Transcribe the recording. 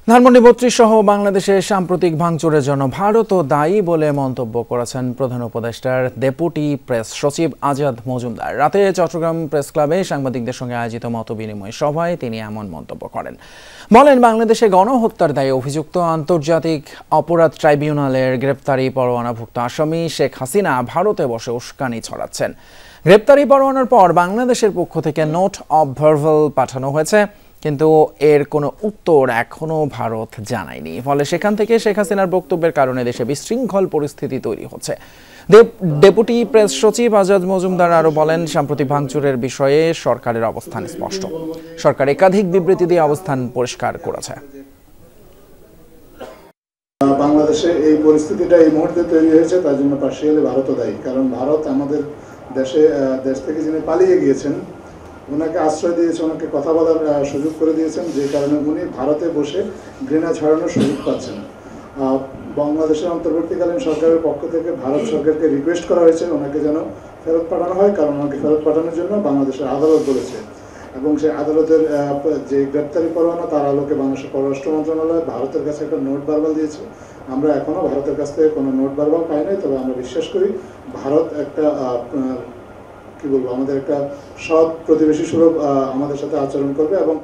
ধানমন্ডি ৩২ সহ বাংলাদেশের সাম্প্রতিক ভাঙচুরের জন্য ভারতও দায়ী বলে মন্তব্য করেছেন প্রধান উপদেষ্টার ডেপুটি প্রেস সচিব আজাদ মজুমদার। রাতে চট্টগ্রাম প্রেস ক্লাবে সাংবাদিকদের সঙ্গে আয়োজিত মতবিনিময় সভায় তিনি এমন মন্তব্য করেন। বলেন, বাংলাদেশে গণহত্যার দায়ে অভিযুক্ত আন্তর্জাতিক অপরাধ ট্রাইব্যুনালের গ্রেপ্তারি পরোয়ানাভুক্ত আসামি শেখ হাসিনা ভারতে বসে উস্কানি ছড়াচ্ছেন। গ্রেপ্তারি পরোয়ানার পর বাংলাদেশের পক্ষ থেকে নোট অব ভার্বাল পাঠানো হয়েছে, কিন্তু এর কোনো উত্তর এখনও ভারত জানায়নি। ফলে সেখান থেকে শেখ হাসিনার বক্তব্যের কারণে দেশে বিশৃঙ্খল পরিস্থিতি তৈরি হচ্ছে। ডেপুটি প্রেস সচিব আজাদ মজুমদার আরও বলেন, সাম্প্রতিক ভাঙচুরের বিষয়ে সরকারের অবস্থান স্পষ্ট। সরকার একাধিক বিবৃতি দিয়ে অবস্থান পরিষ্কার করেছে। বাংলাদেশে এই পরিস্থিতিটা এই মুহূর্তে তৈরি হয়েছে, তার জন্য পার্সিয়ালি ভারতও দায়ী। কারণ ভারত আমাদের দেশ থেকে যিনি পালিয়ে গিয়েছেন ওনাকে আশ্রয় দিয়েছে, ওনাকে কথা বলার সুযোগ করে দিয়েছেন, যে কারণে উনি ভারতে বসে ঘৃণা ছড়ানোর সুযোগ পাচ্ছেন। বাংলাদেশের অন্তর্বর্তীকালীন সরকারের পক্ষ থেকে ভারত সরকারকে রিকোয়েস্ট করা হয়েছে ওনাকে যেন ফেরত পাঠানো হয়, কারণ ওনাকে ফেরত পাঠানোর জন্য বাংলাদেশের আদালত বলেছে। এবং সেই আদালতের যে গ্রেপ্তারি পরোয়ানা, তার আলোকে বাংলাদেশের পররাষ্ট্র মন্ত্রণালয় ভারতের কাছে একটা নোট ভার্বাল দিয়েছে। আমরা এখনও ভারতের কাছ থেকে কোনো নোট ভার্বাল পাই নাই, তবে আমরা বিশ্বাস করি ভারত একটা আমাদের একটা সৎ প্রতিবেশী স্বরূপ আমাদের সাথে আচরণ করবে এবং